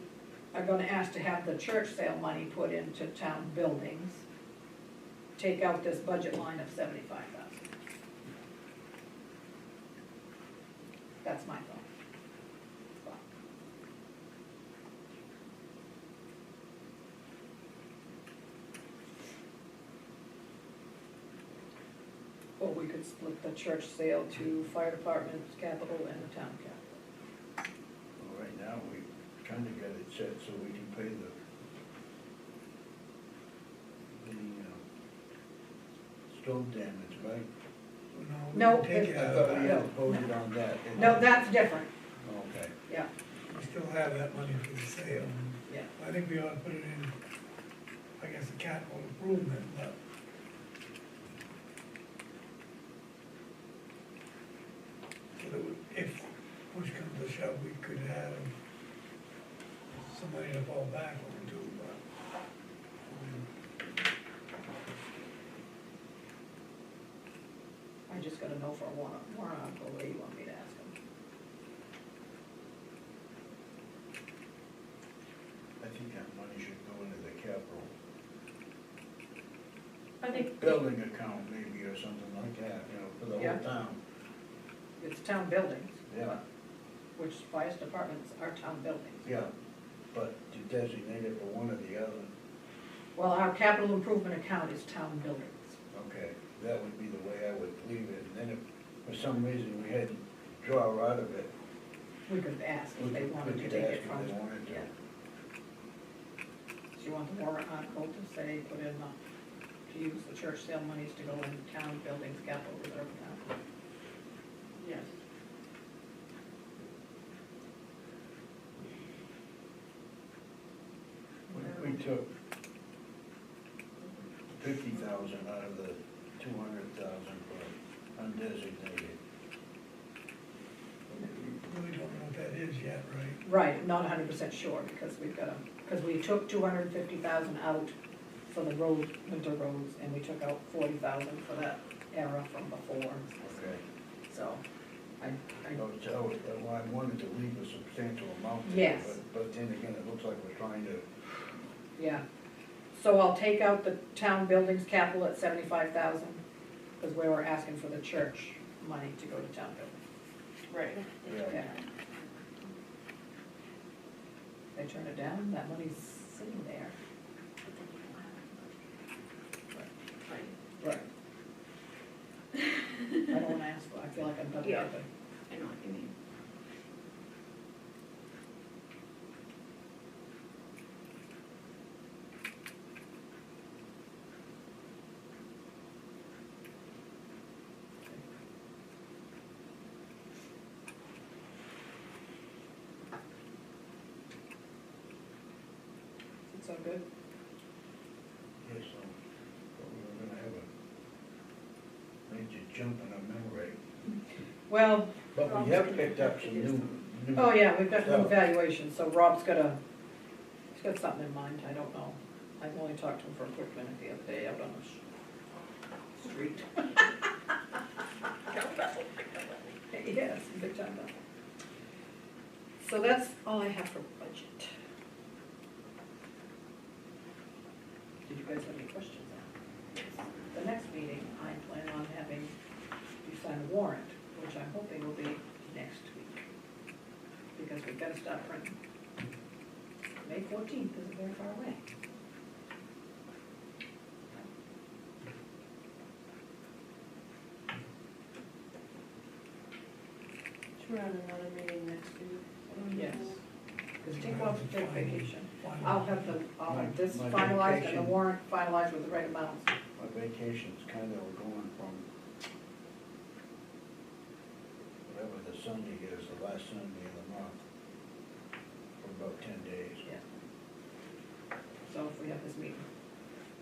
are gonna ask to have the church sale money put into town buildings, take out this budget line of 75,000. That's my thought. Or we could split the church sale to fire department, capital, and the town capital. Well, right now, we kinda got it set so we can pay the storm damage, right? No, we can take I it out thought of we that. had voted on that. didn't No, we? that's different, Okay. yeah, We still have that money for the sale. yeah. I think we ought to put it in, I guess, a capital improvement, but. So that if push comes to shove, we could have somebody to fall back on too, but. I just gotta know for a warrant article, where you want me to ask them. I think that money should go into the capital I think, building account maybe or something like that, for the Yeah. whole town. It's town buildings. Yeah. Which fire departments are town buildings. Yeah, but to designate it for one or the other, Well, our capital improvement account is town buildings. okay, that would be the way I would leave it. And then if for some reason we had to draw out of it, We could ask we if they could wanted to ask take it if from. they wanted to. Yeah. Do you want the warrant article to say, put in, to use the church sale monies to go in town buildings capital reserve account? yes. We took 50,000 out of the 200,000 for undesignated. Really don't know what that is yet, right? Right, not 100% sure, because we've got because we took 250,000 out for the winter roads, and we took out 40,000 for that era from before. Okay. So, I, Well, I wanted to leave a substantial amount there, Yes. but then again, it looks like we're trying to, yeah. So I'll take out the town buildings capital at 75,000, because we were asking for the church money to go to town buildings. Right. Yeah. They turn it down, that money's sitting there. Right. Right. I don't wanna ask, I feel like I'm done Yeah. with it. I know what you mean. It's all good? yes, but we were gonna have a major jump in our mill rate. Well, But we have picked up some new. oh yeah, we've got new stuff. evaluations, so Rob's got he's got something in mind, I don't know. I've only talked to him for a quick minute the other day out on the street. Yes, big time though. So that's all I have for budget. Did you guys have any questions on it? The next meeting, I plan on having you sign a warrant, which I'm hoping will be next week. Because we've got to start printing. May 14th isn't very far away. Should we have another meeting next week? Yes. Because Dick wants to take vacation. Final. I'll have this My finalized and the vacation. warrant finalized with the right amounts. My vacation's kind of going from whatever the Sunday is, the last Sunday of the month, for about 10 days. Yeah. So if we have this meeting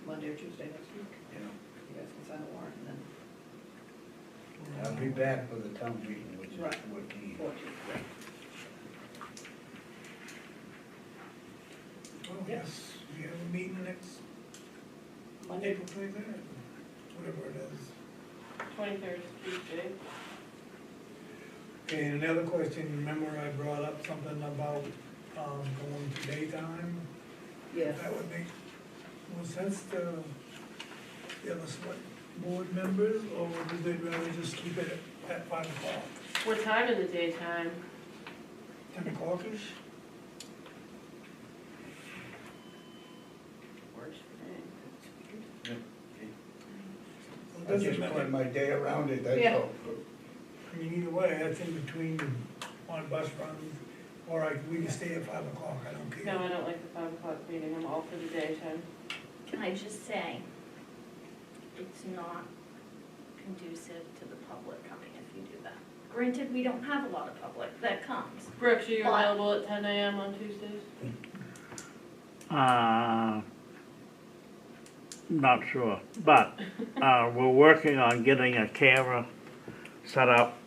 Monday or Tuesday next week, You know, you guys can sign the warrant and then I'll be back for the town meeting, which is Right. 14. 14th. Oh, yes, we have a meeting next Monday, April 23rd, whatever it is. 23rd is Tuesday. Okay, and another question, remember I brought up something about, going to daytime? yes. That would make more sense to the other select board members, or would they rather just keep it at 5 o'clock? What time in the daytime? 10 o'clock-ish? Works for me. Yep. Well, It I doesn't just plan matter. my day around it, that's Yeah. all. I mean, either way, that's in between on bus runs, or we can stay at 5 o'clock, I don't care. No, I don't like the 5 o'clock meeting, I'm all for the daytime. Can I just say, it's not conducive to the public coming if you do that. Granted, we don't have a lot of public that comes. Brooks, are you What? available at 10 AM on Tuesdays? Not sure, but, we're working on getting a camera set up,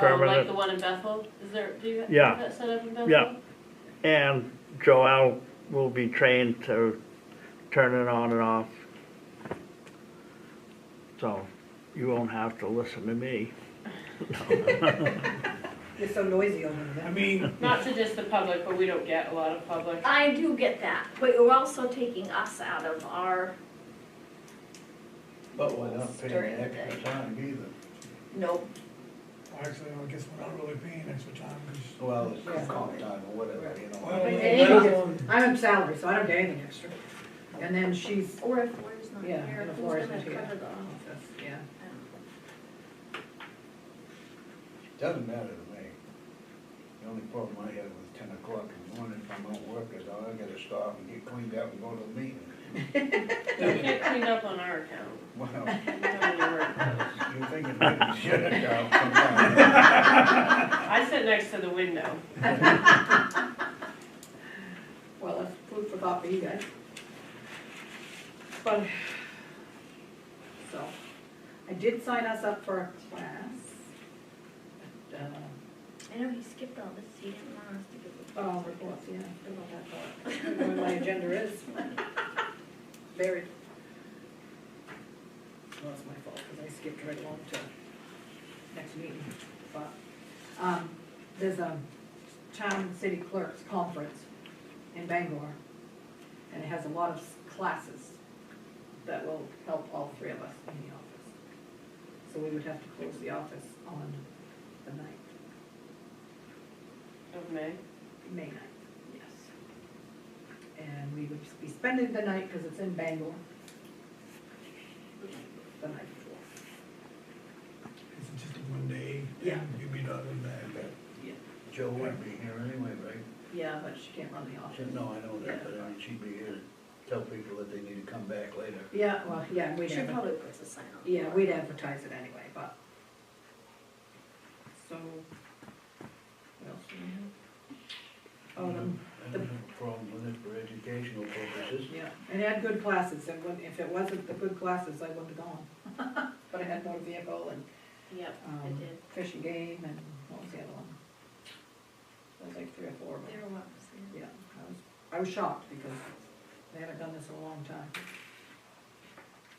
Oh, like the permanent, one in Bethel? Is there, do you have Yeah. that set up in Bethel? Yeah. and Joel will be trained to turn it on and off. So, you won't have to listen to me. You're so noisy over I there. mean, Not to just the public, but we don't get a lot of public. I do get that, but you're also taking us out of our, But we're not paying During the extra day. time either. nope, actually, I guess we're not really paying extra time, because, Well, it's Yeah. comp time or whatever, you know. well, But let they alone, I'm on salary, so I don't get anything extra. And then she's, or if Laura's not yeah, here, and if who's Laura's gonna not here. cover the office? Yeah. Doesn't matter to me. The only problem I have with 10 o'clock in the morning, if I'm at work, is I gotta stop and get cleaned up and go to the meeting. Don't get cleaned up on our account. Well, You don't need to worry about it. you're thinking maybe you should have gone sometime. I sit next to the window. Well, that's food for thought for you guys. But, so, I did sign us up for a class. I know he skipped all this, he didn't want us to give the. Oh, reports, yeah, I forgot that part. I don't know where my agenda is. Buried. Well, it's my fault, because I skipped right along to next meeting. But, there's a town city clerks conference in Bangor, and it has a lot of classes that will help all three of us in the office. So we would have to close the office on the 9th. Of May. May 9th, yes. And we would be spending the night, because it's in Bangor, the night before. it's just a 1 day, Yeah. you'd be done with that, but. Joe would be here anyway, right? Yeah, but she can't run the office. No, I know that, but I mean, she'd be here to tell people that they need to come back later. Yeah, well, yeah, we'd She have, probably puts a sign on. yeah, we'd advertise it anyway, but. So, what else do we have? Oh, I don't have a problem with it for educational purposes. yeah, and it had good classes, and if it wasn't the good classes, I wouldn't have gone. But it had motor vehicle and, Yep, um, it did. fish and game, and what was the other one? There was like 3 or 4 of them. There was, yeah. Yeah, I was shocked because they haven't done this in a long time.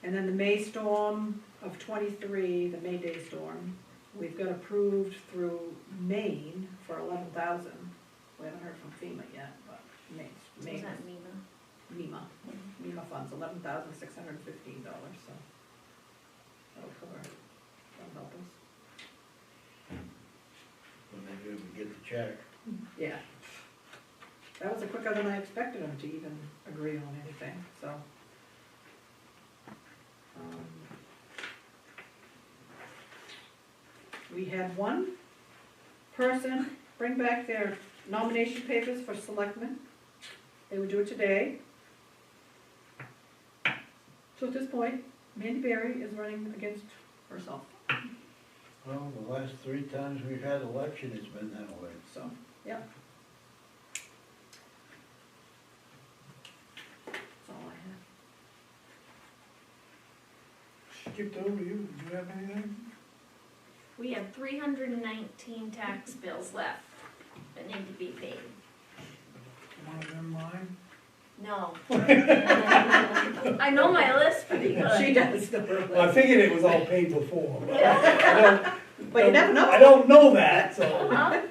And then the May storm of 23, the May Day storm, we've got approved through Maine for 11,000. We haven't heard from FEMA yet, but Maine, Was Maine, that Mima? MEMA funds, $11,615, so that'll cover, that'll help us. When they do, we get the check. Yeah. That was quicker than I expected them to even agree on anything, so. We had one person bring back their nomination papers for selectmen. They would do it today. So at this point, Mandy Berry is running against herself, Well, the last 3 times we've had election, it's been that way. so, yeah. That's all I have. Skipped over you, do you have anything? We have 319 tax bills left that need to be paid. One of them mine? No. I know my list pretty She good. does the Well, I figured it was all paid before, but I don't. But you never know. I don't know that, so Huh?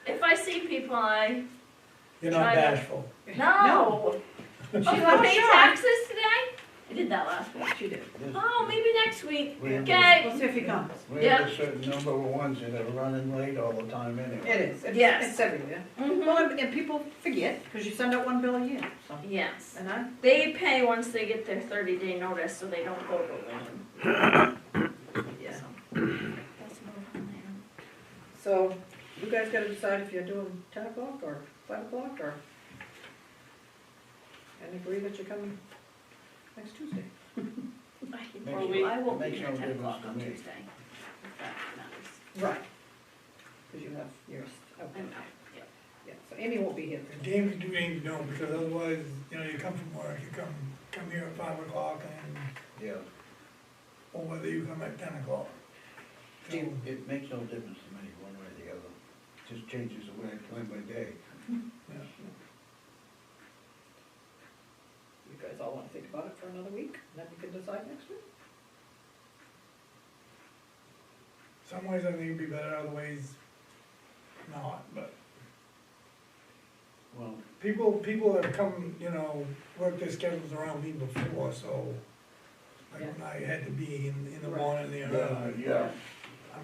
If I see people, I, you're not Try to- bashful. no. She's Oh, you not pay sure. taxes today? I did that last week. She did. Oh, maybe next week. week. We have Okay. We'll see if he comes. We have a certain number of ones that are running late all the time anyway. It is, Yes. it's everywhere. Mhm. Well, and people forget, because you send out one bill a year, so. Yes. And I, They pay once they get their 30-day notice, so they don't go to lien. yeah. So, that's about on there. So, you guys gotta decide if you're doing 10 o'clock or 5 o'clock, or, and agree that you're coming next Tuesday. I will be Makes here no at 10 o'clock difference to on me. Tuesday. If that matters. Right. Because you have yours out I there. know, yeah. Yeah, so Amy won't be here. The game can do anything you don't, because otherwise, you know, you come from work, you come here at 5 o'clock and, Yeah, or whether you come at 10 o'clock. So, it makes no difference to me, one way or the other. Just changes the way I plan my day. yeah. You guys all wanna think about it for another week, and then you can decide next week? Some ways I think it'd be better, other ways not, but Well, people have come, you know, work their schedules around me before, so like Yeah. when I had to be in the Right. morning there. yeah,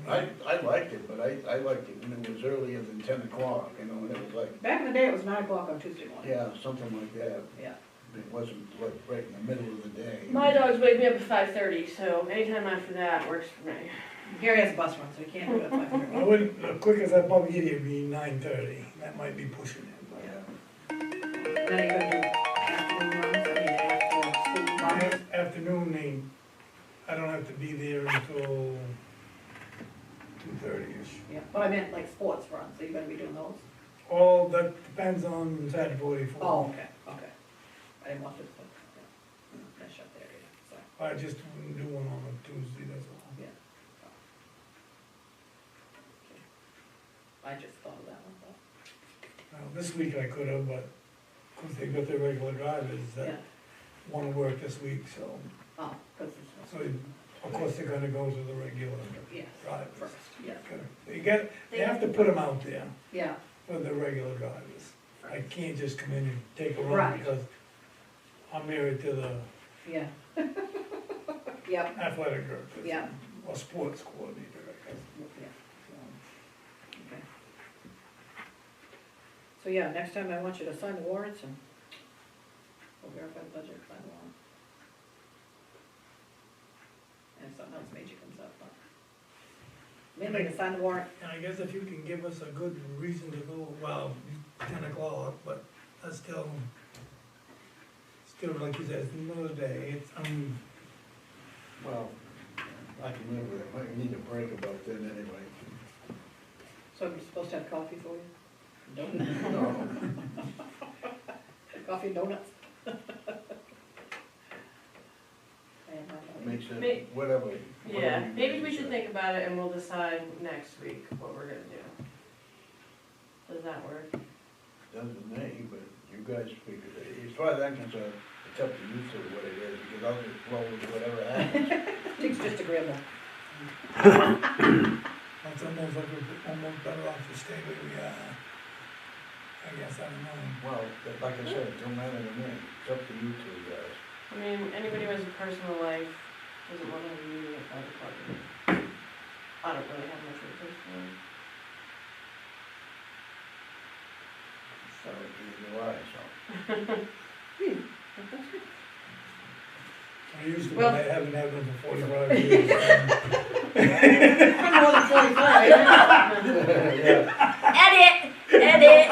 I mean, I liked it, but I liked it when it was earlier than 10 o'clock, you know, and it was like, Back in the day, it was 9 o'clock on Tuesday morning. yeah, something like that. Yeah. It wasn't like right in the middle of the day. My dogs wake me up at 5:30, so anytime after that works for me. Gary has a bus run, so he can't do it at 5:30. I wouldn't, the quickest I'd probably get here would be 9:30, that might be pushing it, but. Yeah. Then you're gonna do afternoon runs, I mean, after school runs. Afternoon, I don't have to be there until 2:30ish. Yeah, but I meant like sports runs, so you're gonna be doing those? All that depends on Saturday 44. Oh, okay, okay. I didn't want to put, mess up there either, so, I just wouldn't do one on a Tuesday, that's all. yeah. I just thought of that one, Now, this week I could have, but, of course, they've got their regular drivers but, yeah. that wanna work this week, so, Oh, because it's, so, of course, they're gonna go to the regular yes, drivers. first, yeah, They have to put them out there yeah, for the regular drivers. I can't just come in and take a run Right. because I'm married to the yeah. Yep, athletic director. yeah. Or sports coordinator, I guess. Yeah, okay. So, yeah, next time I want you to sign the warrants and we'll verify the budget, sign the warrant. And if something else major comes up, but mainly to sign the warrant, And I guess if you can give us a good reason to go, well, 10 o'clock, but that's still, like you said, it's another day, it's, Well, I can live with it, might need a break about then anyway. so I'm supposed to have coffee for you? Donuts? No, Coffee and donuts? makes May- it, whatever. Yeah, maybe we should think about it and we'll decide next week what we're gonna do. Does that work? Doesn't me, but you guys figure it. As far as I'm concerned, it's up to you to what it is, because I'll just roll with whatever happens. Takes just a grandma. it's almost like we're almost better off to stay where we are. I guess, I don't know. Well, like I said, it don't matter to me, it's up to you two guys. I mean, anybody who has a personal life doesn't want to have a meeting at 5 o'clock. I don't really have much of a personal life. So, either way, so. I used to, Well- I haven't had them for 45 years. More than 45. Yeah. Edit, edit.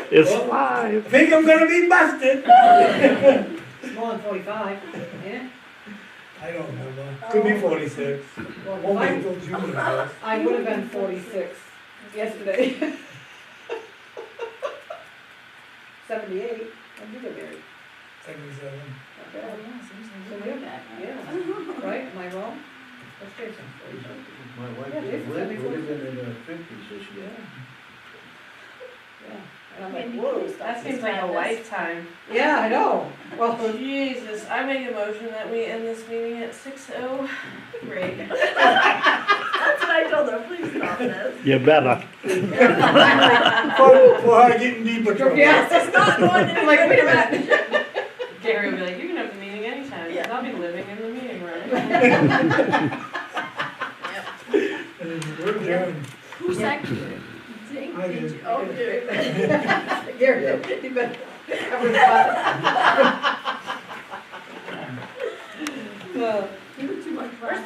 It's Well, I 5. think I'm gonna be busted. It's more than 45, yeah? I don't remember, could be 46. Well, Won't be I- until June, I guess. I would have been 46 yesterday. 78, when did you get married? 77. Okay. Oh, yeah, seems like So we're you're- back, right? Yeah, right, am I wrong? What's Jason, 42? My wife Yeah, it's would have 74. been in her 50s this Yeah. year. Yeah, and I'm Maybe like, whoa. please That don't seems like a describe this. lifetime. Yeah, I know, well, Jesus, I make a motion that we end this meeting at 6:03. That's what I told her, please stop this. You better. For her getting deeper trouble. yeah, It's not going I'm like, wait a anywhere. minute. Gary will be like, you can have the meeting anytime. Yeah. No, I'll be living in the meeting room. We're adjourned. Who seconded it? Ding, I did. did you? Oh, good. You're, you better cover the butt. You were too much fun.